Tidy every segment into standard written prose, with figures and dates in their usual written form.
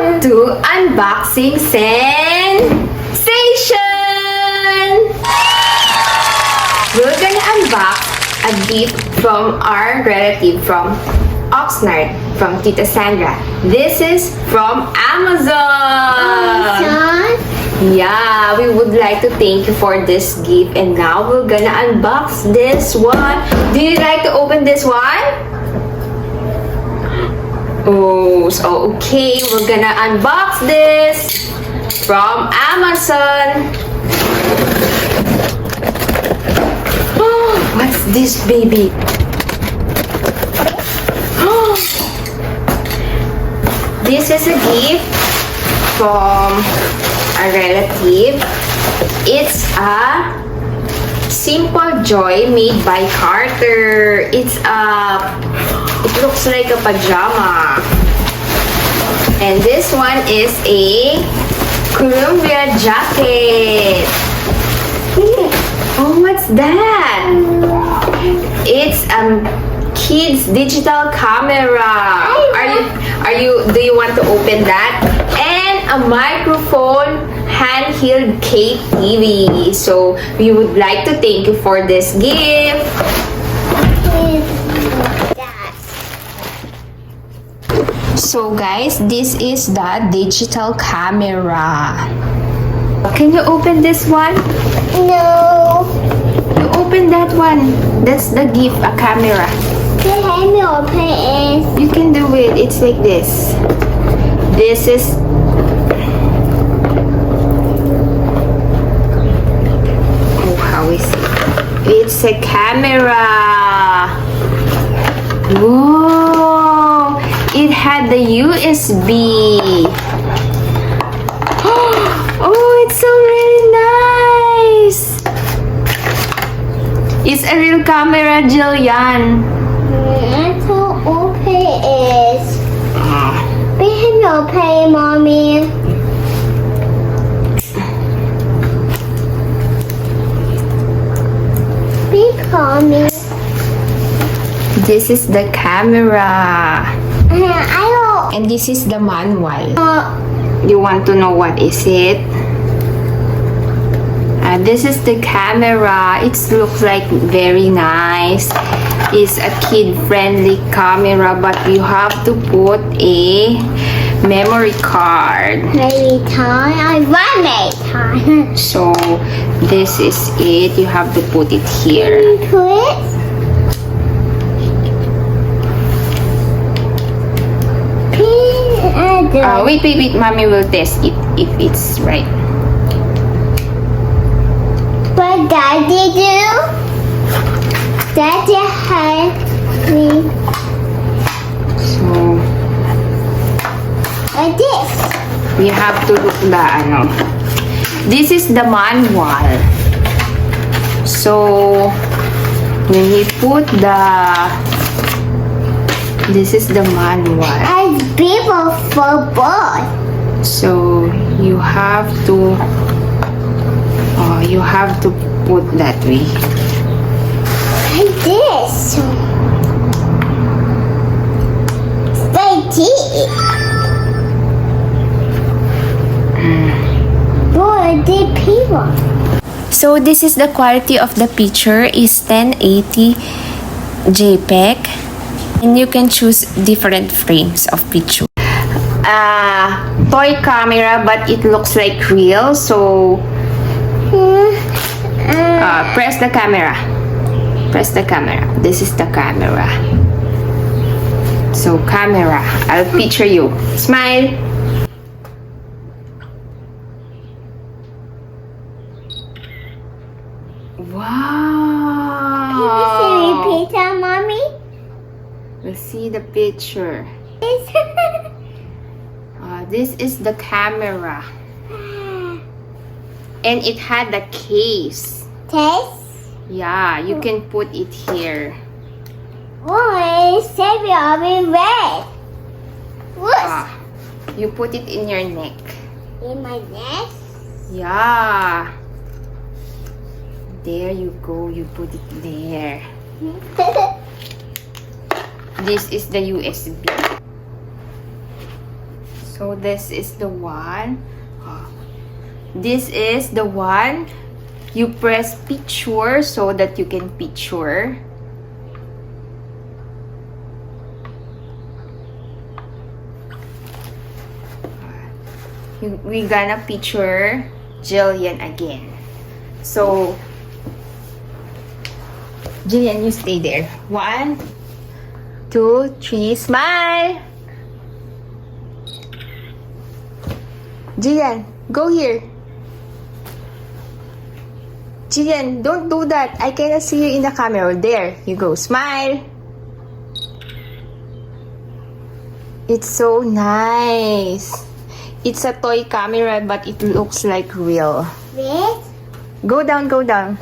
to unboxing sensation! We're gonna unbox a gift from our relative from Oxnard, from Tita Sandra. This is from Amazon! Yeah, we would like to thank you for this gift, and now we're gonna unbox this one. Do you like to open this one? Oh, so okay, we're gonna unbox this from Amazon. Oh, what's this, baby? Oh, this is a gift from a relative. It's a Simple Joy made by Carter. It looks like a pajama. And this one is a Columbia jacket. Oh, what's that? It's a kid's digital camera. Do you want to open that? And a microphone, handheld KTV. So we would like to thank you for this gift. So guys, this is the digital camera. Can you open this one? No. You open that one. That's the gift, a camera. Can I help me open it? You can do it. It's like this. This is... Oh, how is it? It's a camera. Whoa! It had the USB. Oh, it's so really nice. It's a real camera, Jillian. That's how open it is. We can open it, Mommy. Be calming. This is the camera. I And this is the manual. don't. You want to know what is it? This is the camera. It looks like very nice. It's a kid-friendly camera, but you have to put a memory card. Maybe time. I want maybe time. So this is it. You have to put it here. Put it. Wait. Mommy will test it if it's right. What Daddy do? Daddy had me. So Like this. we have to look the This is the manual. So when we put this is the manual. As people for boy. So you have to put that way. Like this. Like this. Boy, the people. So this is the quality of the picture is 1080 JPEG, and you can choose different frames of picture. Toy camera, but it looks like real. So press the camera. Press the camera. This is the camera. So camera, I'll picture you. Smile. Wow. Can you see me, Peter, Mommy? Let's see the picture. This is the camera. And it had the case. Taste? Yeah, you can put it here. Boy, save it be red. What? You put it in your neck. In my neck? Yeah. There you go. You put it there. This is the USB. So So this is the one. This is the one you press picture so that you can picture. We gonna picture Jillian again. So Jillian, you stay there. 1, 2, 3, smile. Jillian, go here. Jillian, don't do that. I cannot see you in the camera. There you go. Smile. It's so nice. It's a toy camera, but it looks like real. This? Go down, go down.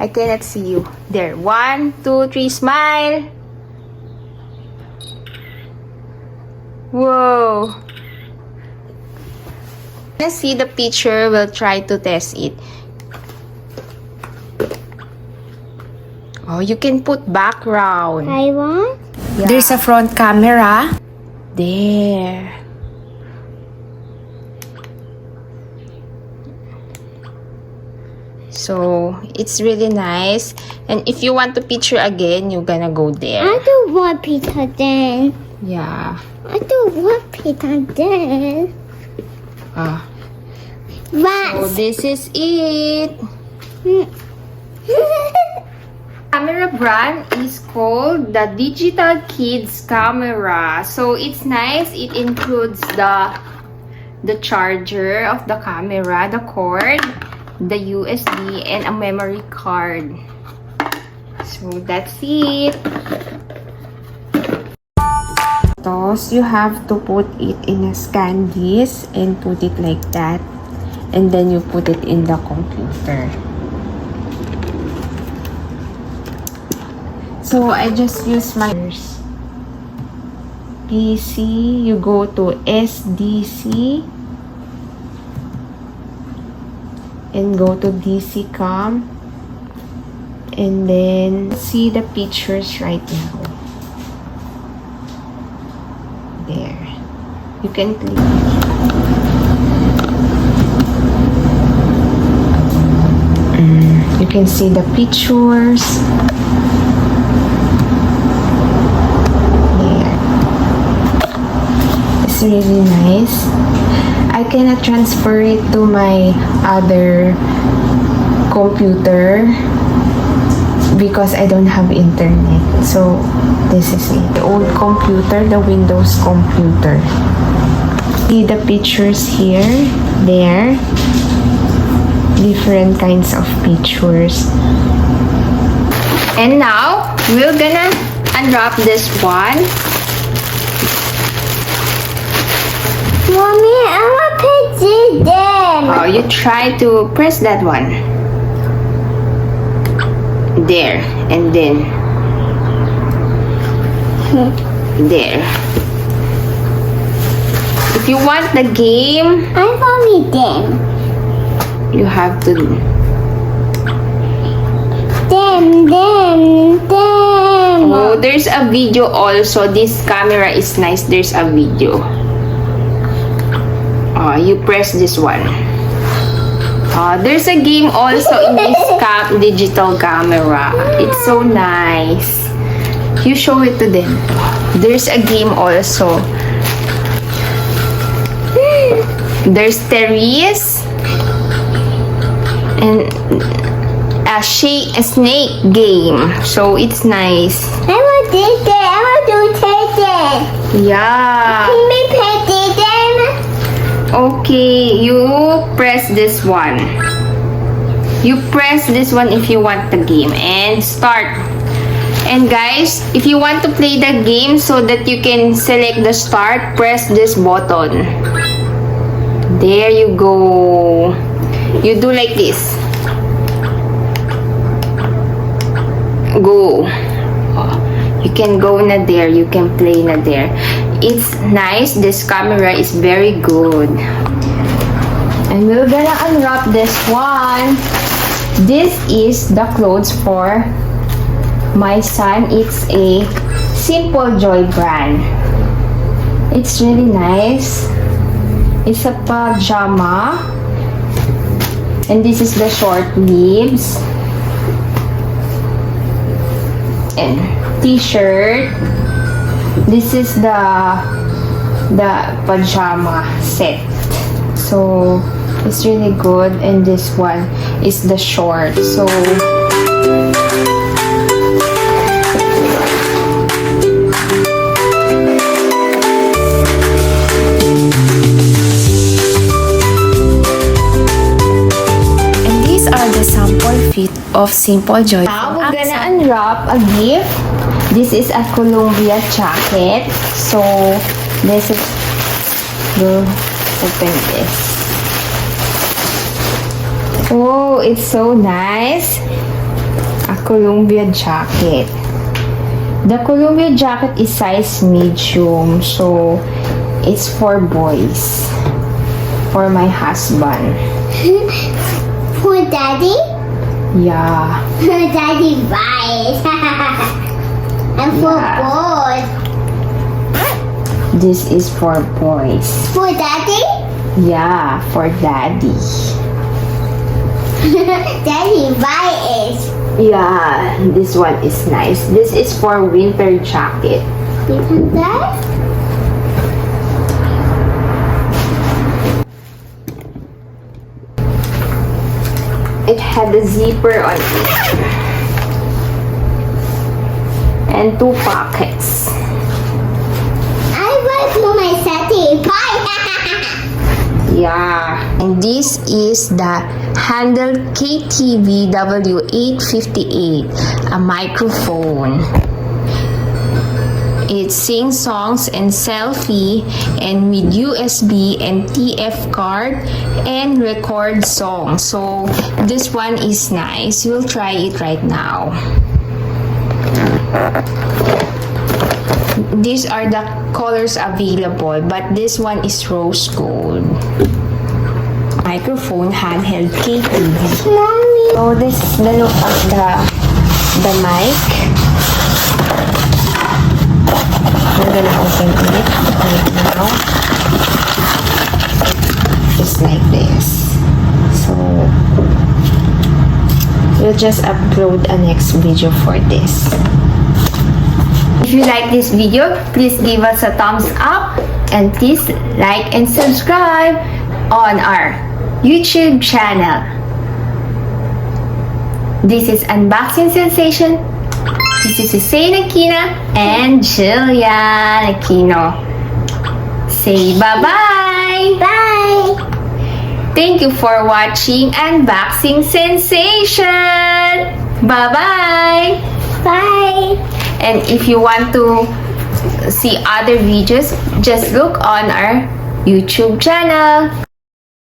I cannot see you. There. 1, 2, 3, smile. Whoa. Let's see the picture. We'll try to test it. Oh, you can put background. I want? Yeah. There's a front camera. There. So, it's really nice. And if you want to picture again, you're gonna go there. I don't want pizza then. Yeah. I don't want pizza then. Ah. So, But this is it. Camera brand is called the Digital Kids Camera. So, it's nice. It includes the charger of the camera, the cord, the USB, and a memory card. So that's it. So you have to put it in a scan disk and put it like that, and then you put it in the computer. So I just use my PC. You go to SDC and go to DC cam, and then see the pictures right now. There, you can click. You can see the pictures. There, it's really nice. I cannot transfer it to my other computer because I don't have internet. So this is it. The old computer, the Windows computer. See the pictures here, there. Different kinds of pictures. And now we're gonna unwrap this one. Mommy, I want to put them. Oh, you try to press that one. There, and then there. If you want the game, I want them. you have to. Them. Oh, there's a video also. This camera is nice. There's a video. You press this one. There's a game also in this digital camera. It's so nice. You show it to them. There's a game also. There's Terrace and a snake game. So it's nice. I want this. I want to take it. Yeah. Can we play them? Okay, you press this one. You press this one if you want the game and start. And guys, if you want to play the game so that you can select the start, press this button. There you go. You do like this. Go. You can go na there. You can play na there. It's nice. This camera is very good. And we're gonna unwrap this one. This is the clothes for my son. It's a Simple Joy brand. It's really nice. It's a pajama. And this is the short sleeves. And t-shirt. This is the pajama set. So it's really good. And this one is the short. So The sample fit of Simple Joy. now we're gonna unwrap a gift. This is a Columbia jacket. So this is, we'll open this. Oh, it's so nice. A Columbia jacket. The Columbia jacket is size medium, so it's for boys. For my husband. For daddy? Yeah. Daddy buys. And for boys. This is for boys. For daddy? Yeah, for daddy. Daddy buys. Yeah, this one is nice. This is for winter jacket. Isn't that? It had a zipper on it. And 2 pockets. I want for my setting. Bye. Yeah. And this is the Handle KTVW858, a microphone. It sings songs and selfie and with USB and TF card and record songs. So this one is nice. We'll try it right now. These are the colors available, but this one is rose gold. Microphone handheld KTV. Mommy. So this is the look of the mic. We're gonna open it right now. Just like this. So we'll just upload a next video for this. If you like this video, please give us a thumbs up and please like and subscribe on our YouTube channel. This is Unboxing Sensation. This is Hussein Aquina and Jillian Aquino. Say bye-bye! Bye. Thank you for watching Unboxing Sensation! Bye-bye! Bye. And if you want to see other videos, just look on our YouTube channel.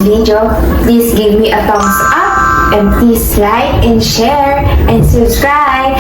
Video, please give me a thumbs up and please like and share and subscribe.